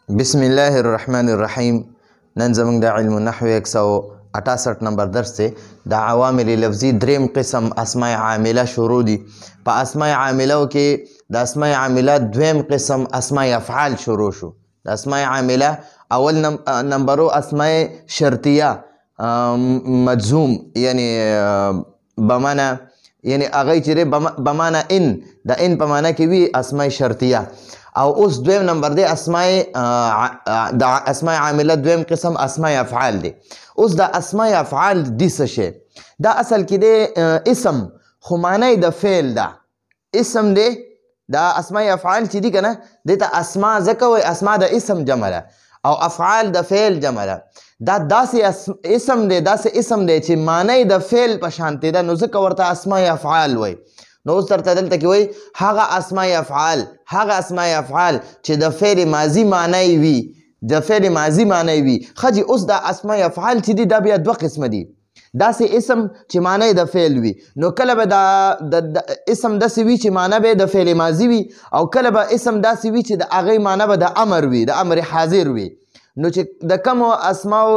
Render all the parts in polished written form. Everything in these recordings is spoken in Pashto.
بسم الله الرحمن الرحیم. نن زموږ د علم النحو 168 نمبر درس دی. د عوامل لفظي دریم قسم اسماء عامله شروع دي. په اسماء عامله کې د اسماء عامله دویم قسم اسماء افعال شروع شو. د اسماء عامله اول نمبرو اسماء شرطیه مجزوم یعنی بمعنی یعنی هغه چې بمعنی ان د ان په معنی کې وي اسماء شرطیه. او اوس دویم نمبر دی د اسماء عامله دویم قسم اسماء افعال دی. اوس د اسماء افعال دي څه شی؟ دا اصل کې دی اسم خو معنی د فعل ده. اسم دی دا اسماء افعال چې دي کنه دې ته اسماء ځکه وایي، اسماء د اسم جمع ده او افعال د فعل جمع ده. دا داسې اسم دی چې معنی د فعل په شانتې ده، نو ځکه ورته اسماء افعال وایي. نو اوس درته دلته کې وایي هغه اسماء افعال چې د فعل ماضي معنی وي، د فعل ماضي معنی وي. خجي اوس دا اسماء افعال چې دي دا بیا دوه قسمه دي. داسې اسم چې معنی د فعل وي، نو کله به د اسم داسې وي چې معنی به د فعل ماضي وي، او کله به اسم داسې وي چې د هغې معنی به د امر وي، د امر حاضر وي. نو چې د کومو اسماء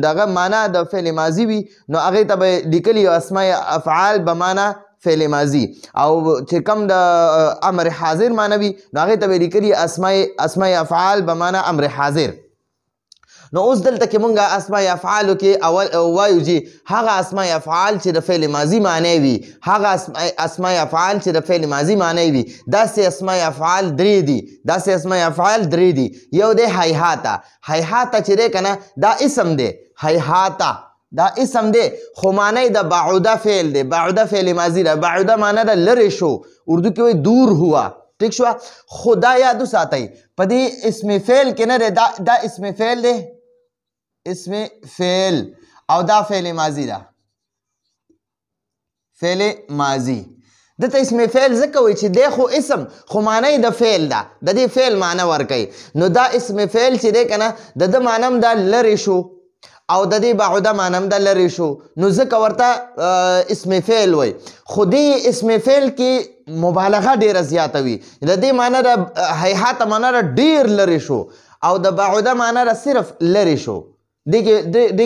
دغه معنی د فعل ماضي وي، نو هغې ته به لیکلي اسماء افعال به معنی فعل ماضی، او چې کم د امر حاضر معنی وي نو هغې ته به لیکلي اسماء افعال به معنی امر حاضر. نو اوس دلته کې مونږ اسماء افعالو کې اول وایو چې هغه اسماء افعال چې د فعل ماضي معنی وي، هغه اسماء افعال چې د فعل ماضي معنی وي. داسې اسماء افعال درې دي. یو دی هیهاته. هیهاته چې دی که نه دا اسم دی. هیهاته دا اسم دی خو معنی د بعوده فعل دی. بعوده فعل ماضی ده. بعوده معنی ده لرې شو، اردو کې وایي دور هوا. ٹھیک شو؟ خو دا یاد وساتئ په دې اسم فعل کې نه دی، دا اسم فعل دی، اسم فعل، او دا فعل ماضی ده، فعل ماضی. دته اسم فعل ځکه وایي چې دی خو اسم خو معنی د فعل ده، د دې فعل معنی ورکوي. نو دا اسم فعل چې دی که نه د ده معنی هم دا لرې شو، او د دې بعوده معنی هم د لرې شو، نو ځکه ورته اسم فعل وایي. خو دې اسم فعل کې مبالغه ډېره زیاته وي. د دې معنی د هیهاته معنی د ډېر لرې شو، او د بعوده معنی د صرف لرې شو. دې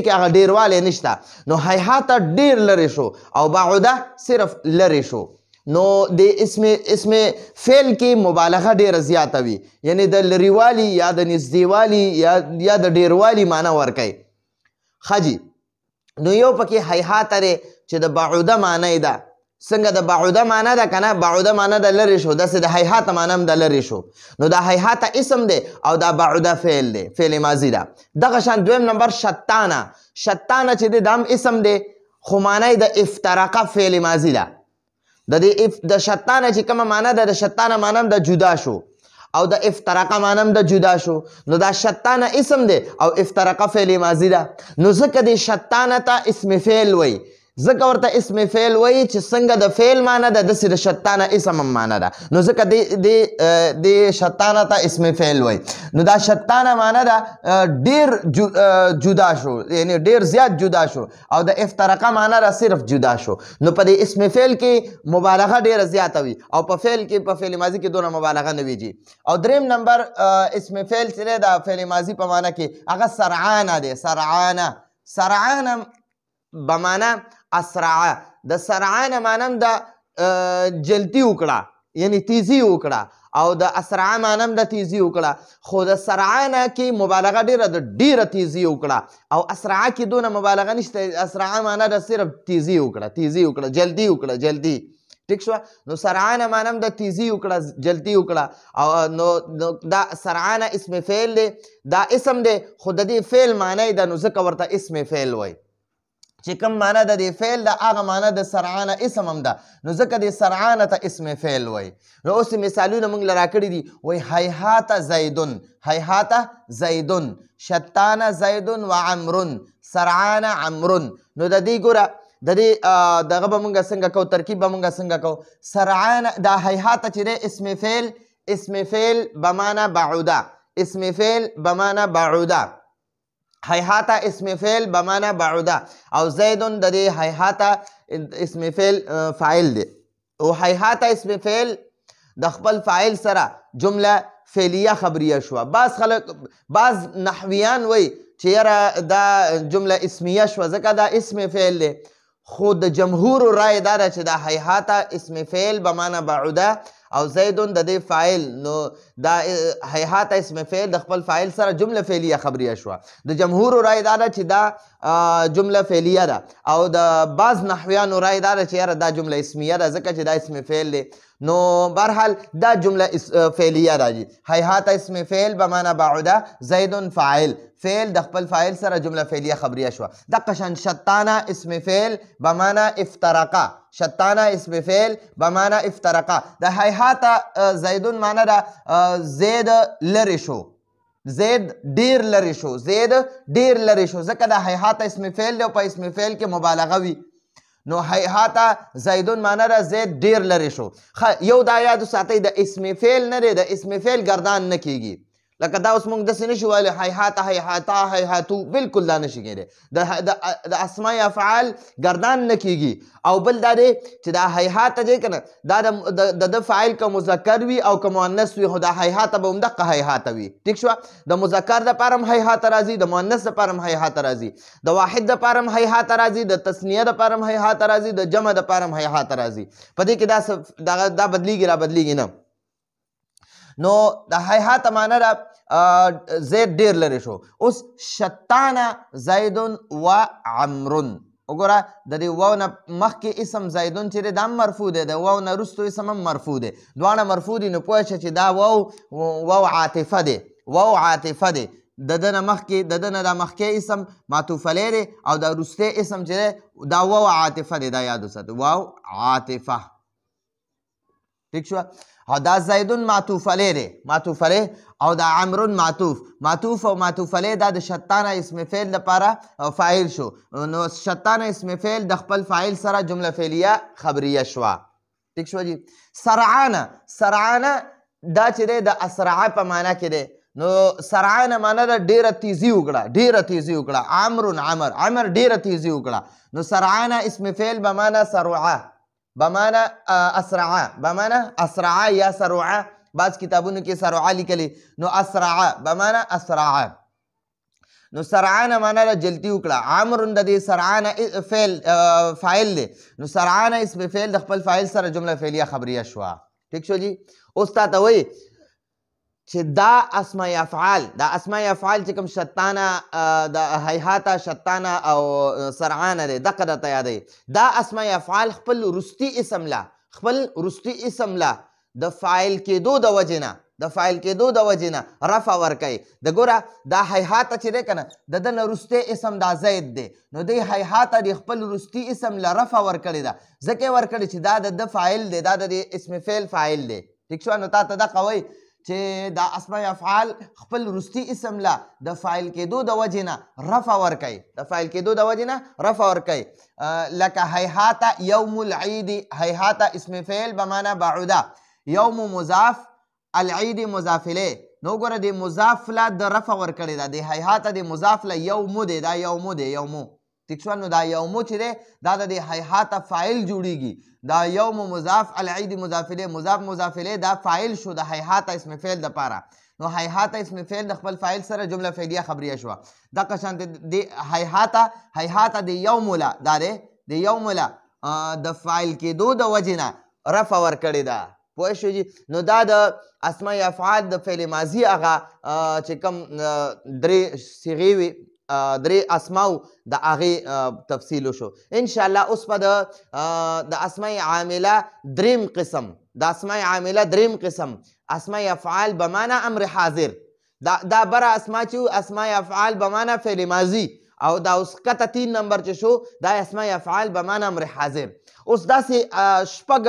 کې هغه ډېروالی نشته. نو هیهاته ډېر لرې شو او بعوده صرف لرې شو. نو د اسم فعل کې مبالغه ډېره زیاته وي، یعنی د لرېوالي یا د نږدېوالي یا د ډېروالي معنی ورکوي. خجی نو یو پکې هیهاته دی چې د بعوده معنی ده. څنګه د بعوده معنی ده که نه؟ بعوده معنی د لرې شو، داسې د هیهاته معنی هم د لرې شو. نو د هیهاته اسم دی او دا بعوده فعل دی، فعل ماضي ده. دغه شان دویم نمبر شتانه. شتانه چې دی دا هم اسم دی خو معنی د افترقه فعل ماضي ده. د شتانه چې کومه معنی ده، د شتانه معنی هم د جدا شو، او د افترقه معنی هم د جدا شو. نو دا شتانه اسم دی او افترقه فعل ماضي ده. نو ځکه د شتانه ته اسم فعل وایي، ځکه ورته اسم فعل وایي چې څنګه د فعل معنی ده داسې د شتانه اسم هم معنی ده. نو ځکه د شتانه ته اسم فعل وایي. نو دا شتانه معنی ده ډېر جدا شو، یعنی ډېر زیات جدا شو، او د افترقه معنی ده صرف جدا شو. نو په دې اسم فعل کې مبالغه ډېره زیاته وي، او په فعل کې په فعل ماضي کې دونه مبالغه نه وي. او دریم نمبر اسم فعل چې دی د فعل ماضي په معنی کې هغه سرعانه دی. سرعانه بمعنی اسرعه. د سرعانه معنی هم د جلدی وکړه، یعنی تیزی وکړه، او د اسرعه معنی هم د تیزی وکړه. خو د سرعانه کې مبالغه ډېره ده، ډېره تیزی وکړه، او اسرعه کې دونه مبالغه نشته. اسرعه معنی د صرف تیزی وکړه، جلدی وکړه. ٹھیک شو؟ نو سرعانه معنی هم د تیزی وکړه، جلدی وکړه. او نو دا سرعانه اسم فعل دی، دا اسم دی خو د دې فعل معنی ده، نو ځکه ورته اسم فعل وایي. چې کوم معنی د دې فعل ده هغه معنی د سرعانه اسم هم ده، نو ځکه د سرعانه ته اسم فعل وایي. نو اوس مثالونه موږ له راکړي دي. وایي هیهاته زیدون، شتانه زیدون و عمرون، سرعانه عمرون. نو د دې ګوره د دې دغه به موږ څنګه کوو، ترکیب به موږ څنګه کوو. سرعانه دا هیهاته چې دی اسم فعل بمعنی بعوده، اسم فعل بمعنی بعوده. هیهاته اسم فعل بمعنی بعوده، او زیدون د دې هیهاته اسم فعل فاعل دی. او هیهاته اسم فعل د خپل فاعل سره جمله فعلیه خبریه شوه. بعض نحویان وی چې یاره دا جمله اسمیه شوه ځکه دا اسم فعل دی، خو د جمهور رای دا ده چې دا هیهاته اسم فعل به معنی بعوده او زیدون د دې فاعل، نو دا هیهاته اسم فعل د خپل فاعل سره جمله فعلیه خبریه شوه. د جمهور رای دا ده چې دا جمله فعلیه ده او د بعض نحویانو رای دا ده چې یاره دا جمله اسمیه ده ځکه چې دا اسم فعل دی. نو برحال دا جمله فعلیه راځي. هیهاته اسم فعل به معنی بعوده، زیدون فاعل، فعل د خپل فاعل سره جمله فعلیه خبریه شوه. دقه شان شتانه اسم فعل به معنی افترقه، شتانه اسم فعل به معنی افترقه. د هیهاته زیدون معنی ده زید لرې شو، زید ډیر لرې شو، زید ډیر لرې شو ځکه د هیهاته اسم فعل دی او په اسم فعل کې مبالغه وي. نو هیهاته زیدون معنی ده زید ډیر لرې شو. یو دا یاد وساتئ د اسم فعل نه دی، د اسم فعل ګردان نه کیږي. لکه دا اوس موږ داسې نشو ویلی هیهاته هیهاتا هیهاتو، بالکل دا نشي کېدی. د اسماء افعال ګردان نه کیږي. او بل دا دی چې دا هیهاته دی که نه دا د فاعل که مذکر وي او که مؤنث وي، خو دا هیهاته به همدقه هیهاته وي. ټیک شوه؟ د مذکر دپاره هم هیهاته راځي، د مؤنث دپاره هم هیهاته راځي، د واحد دپاره هم هیهاته راځي، د تثنیه دپاره هم هیهاته راځي، د جمع دپاره هم هیهاته راځي. په دې کې دا بدلیږي را بدلیږي نه. نو د هیهاته معنی ده زید ډیر لرې شو. اوس شتانه زیدون و عمرون، وګوره د دې واو نه مخکې اسم زیدون چې دی دا هم مرفوع دی، د واو نه وروستو اسم هم مرفوع دی، دواړه مرفوع دي. نو پوه شه چې دا واو عاطفه دی، واو عاطفه دی. د ده نه دا مخکې اسم معطوف علیه دی او دا وروستی اسم چې دی دا واو عاطفه دی. دا یاد وساتئ، واو عاطفه. ټیک شوه؟ او دا زیدون معطوف علیه دی، معطوف علیه، او دا عمرون معطوف او معطوف علیه دا د شتانه اسم فعل لپاره فاعل شو. نو شتانه اسم فعل د خپل فاعل سره جمله فعلیه خبریه شوه. ټیک شوه جی؟ سرعانه دا چې دی د اسرعه په معنا کې دی. نو سرعانه معنا ده ډیره تیزی وکړه، ډیره تیزی وکړه. عمرون عمر ډیره تیزی وکړه. نو سرعانه اسم فعل به معنا سرعه، بمعنى اسرعه، بمعنى اسرعه یا سرعه. بعض کتابونو کې سرعه لیکلي، نو اسرعه بمعنى اسرعه. نو سرعانه معنی ده جلدی وکړه. عمر د دې سرعانه فاعل دی. نو سرعانه اسم فعل د خپل فاعل سره جمله فعلیه خبریه شوه. ټیک شو جی؟ اوس تا ته وایي چې دا اسماء افعال چې کوم شتانه د هیهاته شتانه او سرعانه دی دقه درته یادوي. دا اسماء افعال خپل وروستي اسم له د فاعل کېدو د وجې نه رفع ورکوي. د ګوره دا هیهاته چې دی که نه د ده نه وروستی اسم دا زید دی. نو دی هیهاته د خپل وروستي اسم له رفع ورکړې ده، ځکه یې ورکړې چې دا د ده فاعل دی، دا د اسم فعل فاعل دی. ټیک شوه؟ نو تا ته دقه وایي چې دا اسماء افعال خپل وروستي اسم له د فاعل کېدو د وجې نه رفع ورکوي، لکه هیهاته یوم العید. هیهاته اسم فعل به معنی بعوده، یوم مضاف، العید مضاف الیه. نو ګوره د مضاف له د رفع ورکړې ده، د هیهاته د مضاف له یومو دی، دا یومو. ټیک شوه؟ نو دا یومو چې دی دا د هیهاته فاعل جوړیږي. دا یوم مضاف، العید مضاف الیه، مضاف الیه دا فاعل شو د هیهاته اسم فعل دپاره. نو هیهاته اسم فعل د خپل فاعل سره جمله فعلیه خبریه شوه. دقه شانته د هیهاته د یوم له دا دی د یوم له د فاعل کېدو د وجې نه رفع ورکړې ده. پوه شو جي؟ نو دا د اسماء افعال د فعل ماضي هغه چې کوم درې صیغې وي، درې اسماو د هغې تفصیل وشو. انشاءالله اوس به د اسماء عامله دریم قسم اسماء افعال به معنی امر حاضر. دا بره اسماء چې اسماء افعال به معنی فعل ماضي، او دا اوس کته 3 نمبر چې شو دا اسماء افعال به معنی امر حاضر. اوس داسې شپږ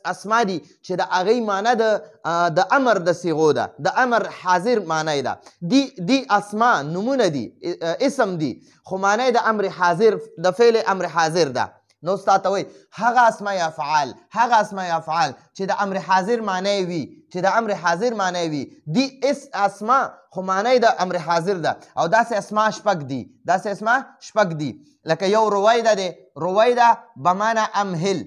اسما دي چې د هغې معنی د امر د صیغو ده، د امر حاضر معنی ده. دی اسما نمونه دي، اسم دي، خو معنی د امر حاضر د فعل امر حاضر ده. نو ستا ته وایي هغه اسماء افعال چې د امر حاضر معنی وي دی اسما خو معنی د امر حاضر ده. او داسې اسما شپږ دي لکه یو رویده دی، رویده به معنی امهل.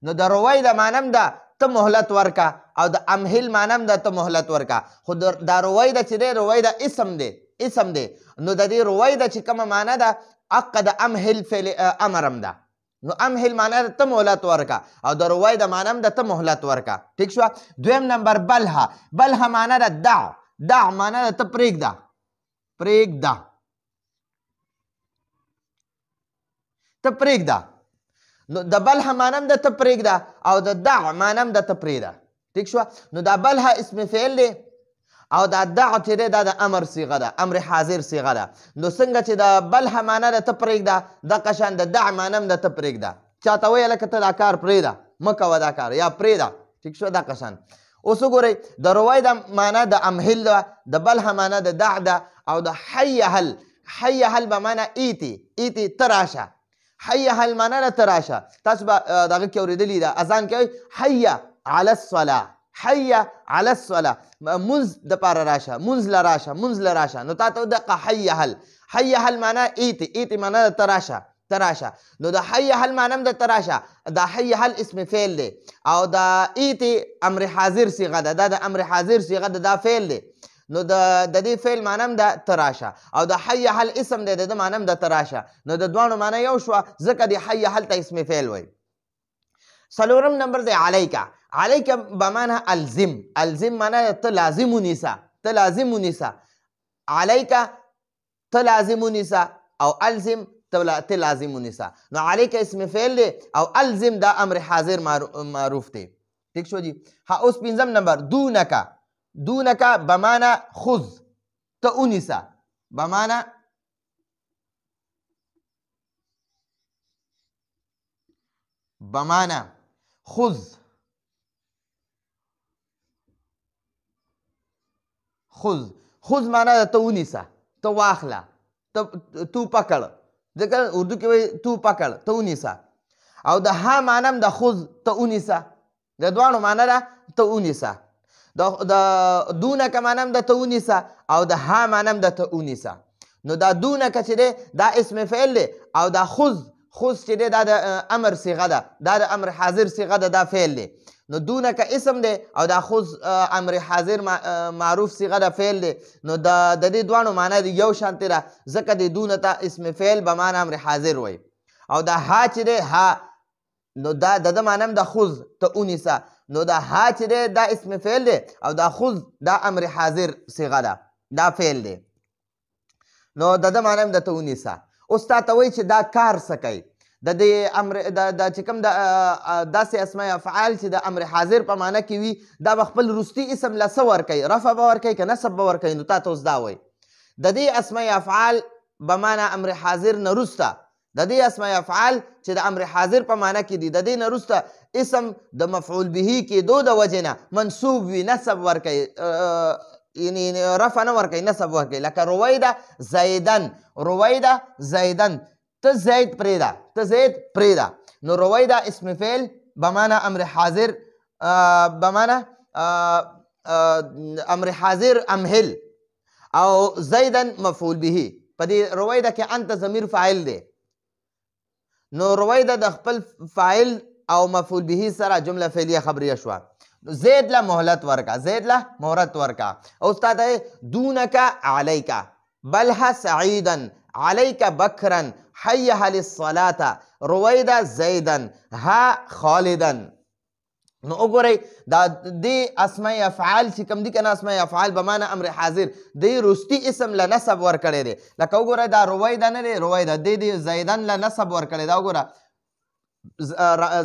نو د رویده معنی هم ده ته مهلت ورکا او د امهل معنی هم د ته مهلت ورکا خو دا رویده چې دی رویده اسم دی نو د دې رویده چې کومه معنی ده حق د امهل فعل امر هم ده نو امهل معنی ده ته مهلت ورکا او د رویده معنی هم ده ته مهلت ورکا ٹھیک شو دویم نمبر بلها معنی ده دع معنی ده ته پرېږده ته پرېږده نو د بلها معنی هم ده ته پرېږده او د دع معنی هم ده ته پرېږده ٹھیک شو نو دا بلها اسم فعل دی او دا دع چې دی دا د امر صیغه ده امر حاضر صیغه ده نو څنګه چې د بلها معنی ده ته پرېږده دقه شان د دع معنی هم ده ته پرېږده چاته وایه لکه ته دا کار پرېږده مه کوه دا کار یا پرېږده ٹھیک شو دقه شان اوس وګورئ د روی د معنی د امهل ده د بلها معنی د دع ده او د حی هل به معنی ایتی ته راشه حی هل معنی ده ته راشه تاسو به دغه کې اورېدلي ده اذان کې وایي حی علی الصلاة حی علی الصلاة منځ دپاره راشه منځ له راشه نو تا ته دقه حی هل معنی ایتی معنی ده ته راشه نو د حی هل معنی هم د ته راشه دا حی هل اسم فعل دی او دا ایتی امر حاضر صیغه ده دا د امر حاضر صیغه ده دا فعل دی نو د دې فعل معنی هم د ته راشه او د حی هل اسم دی د معنی هم د ته راشه نو د دواړو معنی یو شوه ځکه د حی هل ته اسم فعل وایي څلورم نمبر دی علیک بمعنی الزم معنی ته لازم ونیسه علیک ته لازم ونیسه او الزم ته لازم ونیسه نو علیک اسم فعل دی او الزم دا امر حاضر معروف دی ٹھیک شو جی اوس پنځم نمبر دونک بمعنی خذ ته ونیسه بمعنی خذ معنی ده ته ونیسه ته واخله تو پکړ ځکه اردو کې وایي تو پکړ ته ونیسه او د ها معنی هم د خذ ته ونیسه د دواړو معنی ده ته ونیسه د دونک معنی هم د ته ونیسه او د ها معنی هم د ته ونیسه نو دا دونک چې دی دا اسم فعل دی او دا خذ چې دی دا د امر صیغه ده دا د امر حاضر صیغه ده دا فعل دی نو دونک اسم دی او دا خذ امر حاضر معروف صیغه ده فعل دی نو د دې دواړو معنی دی یو شانتې ده ځکه د دونه ته اسم فعل به معنی امر حاضر وایي او دا ها چې دی ها نو دا د معنی هم د خذ ته ونیسه نو دا ها چې دی دا اسم فعل دی او دا خذ دا امر حاضر صیغه ده دا فعل دی نو د معنی هم د ته ونیسه اوس تا ته وایي چې دا کار څه کوي د دې امر د چې کوم داسې اسماء افعال چې د امر حاضر په معنی کې وي دا به خپل وروستي اسم له څه ورکوي رفع به ورکوي که نصب به ورکوي نو تا ته اوس دا وایي د دې اسماء افعال به معنی امر حاضر نه وروسته د دې اسماء افعال چې د امر حاضر په معنی کې دي د دې نه وروسته اسم د مفعول به کېدو د وجې نه منصوب وي نصب ورکوي یعنی رفع نه ورکوي نصب ورکوي لکه رویده زیدن ته زید پرېږده نو رویده اسم فعل بمعنی امر حاضر بمعنی امر حاضر امهل او زیدن مفعول به په دې رویده کې انت ضمیر فاعل دی نو رویده د خپل فاعل او مفعول به سره جمله فعلیه خبریه شوه زید له مهلت ورکا او استاد دونک علیک بلها سعیدا علیک بکرا حیها للصلاة رویدا زیدا ها خالدا نو وګورئ دا دې اسماء افعال چې کوم دي که نه اسماء افعال به معنی امر حاضر دې وروستي اسم له نصب ورکړی دی لکه وګوره دا رویدا نه دی رویدا دې زیدن له نصب ورکړی دا وګوره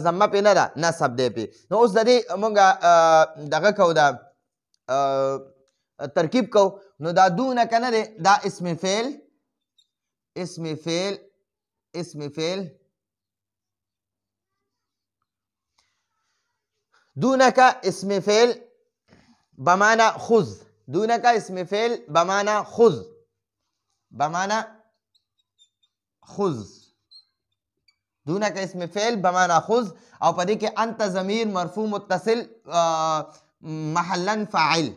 ضمه پې نه ده نصب دی پې نو اوس د دې مونږ دغه کوو دا ترکیب کوو نو دا دونک نه دی دا اسم فعل دونك اسم فعل بمعنى خذ دونك اسم فعل بمعنى خذ دونك اسم فعل بمعنى خذ او پدې کې انت ضمیر مرفوع متصل محلا فاعل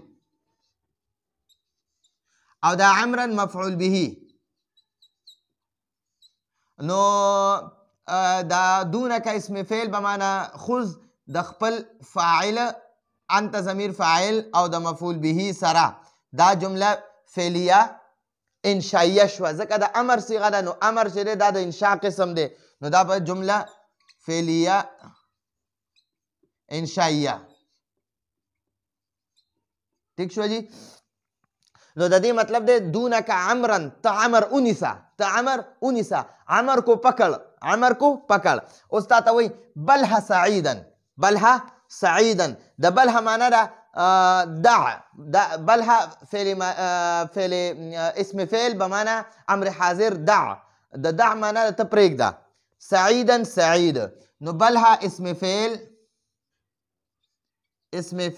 او دا عمرا مفعول به نو دا دونك اسم فعل بمعنى خذ د خپل فاعل انت ضمیر فاعل او د مفعول به سره دا جمله فعلیه انشائیه شوه ځکه د امر صیغه ده نو امر چې دی دا د انشاء قسم دی نو دا به جمله فعلیه انشائیه ٹھیک شو جی نو د دې مطلب دی دونک عمرا ته عمر اونیسا عمر کو پکړ اوس تا ته وایي بلها سعیدا د بلها معنا ده دع بلها فعل اسم فعل بمعنى امر حاضر دع د دع معنا ده ته پرېږده سعیدا سعید نو بلها اسم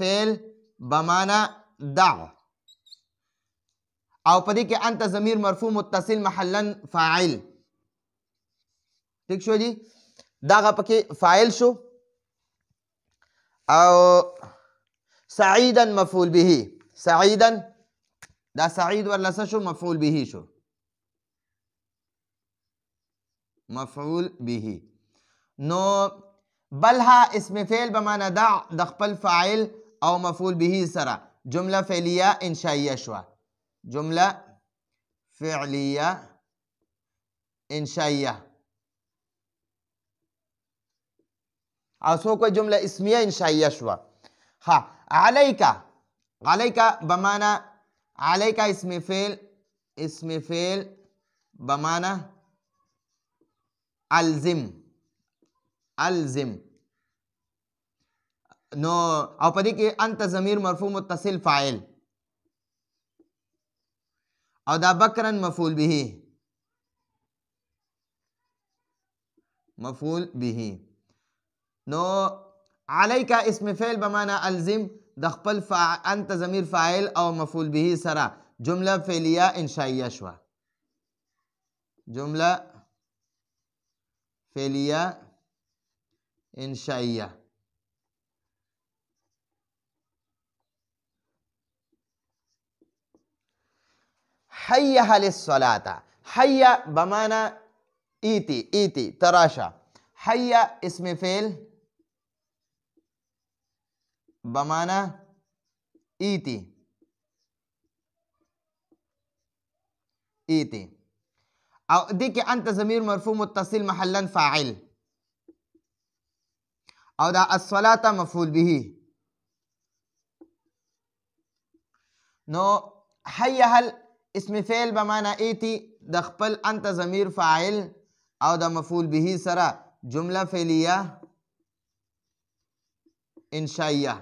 فعل بمعنى دع او پدې کې انت ضمیر مرفوع متصل محلا فاعل ٹھیک شو جی داغه پکې فاعل شو او سعیدا مفعول به سعیدا دا سعید ورلسه شو مفعول به شو مفعول به نو بلها اسم فعل بمعنى دع د خپل فاعل او مفعول به سره جمله فعلیه انشائیه شوه جمله فعلیه انشائیه او سو کوئی جمله اسمیه انشائیه شوه ها علیک بمعنى علیک اسم فعل بمعنى الزم نو او پدې کې انت ضمیر مرفوع متصل فاعل او دا بکرن مفعول به نو علیک اسم فعل بمعنى الزم د خپل انت ضمیر فاعل او مفعول به سره جمله فعلیه انشائیه شوه جمله فعلیه انشائیه حیها للصلاة حی بمعنى ایتی تراشا حی اسم فعل بمعنى ایتی او دې کې انت ضمیر مرفوع متصل محلا فاعل او دا الصلاة مفعول به نو حیها اسم فعل بمعنى ایتی د خپل انت ضمیر فاعل او د مفعول به سره جمله فعلیه انشائیه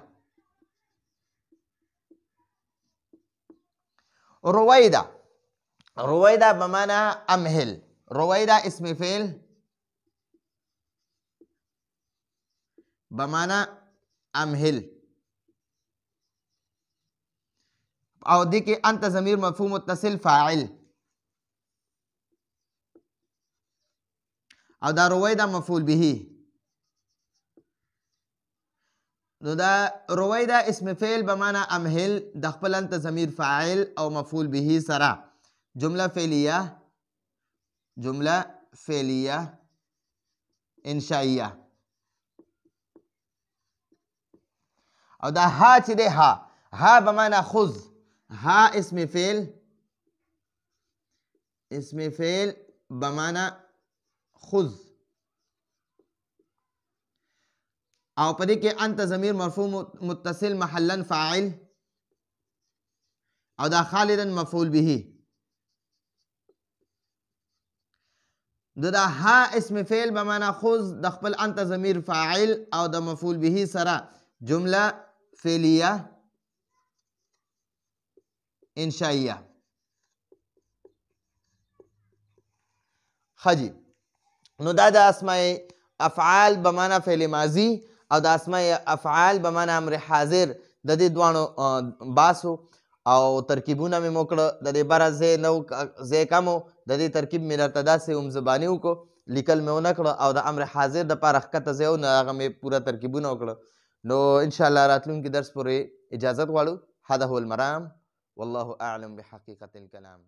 رویدا بمعنى امهل رویدا اسم فعل بمعنى امهل او دې کې انت ضمیر مفعول متصل فاعل او دا رویدا مفعول به نو دا رویدا اسم فعل بمعنى امهل د خپل انت ضمیر فاعل او مفعول به سره جمله فعلیه انشائیه او دا ها چې دی ها بمعنى خذ ها اسم فعل بمعنى خذ او پدې کې انت ضمیر مرفوع متصل محلا فاعل او دا خالدا مفعول به دا ها اسم فعل بمعنى خذ د خپل انت ضمیر فاعل او د مفعول به سره جمله فعلیه انشائیه خجی نو دا د اسماء افعال بمعنى فعل ماضی او د اسماء افعال بمعنى امر حاضر د دې دوانو باسو او ترکیبونه مې موکړه د دې بره ځای کم د دې ترکیب مې درته داسې زباني وکړو لیکل مې ونه کړه او د امر حاضر دپاره ښکته ځای و نو هغه مې پوره ترکیبونه وکړه نو انشاءالله راتلونکي درس پورې اجازت غواړو هذا هو المرام والله اعلم بحقیقة الكلام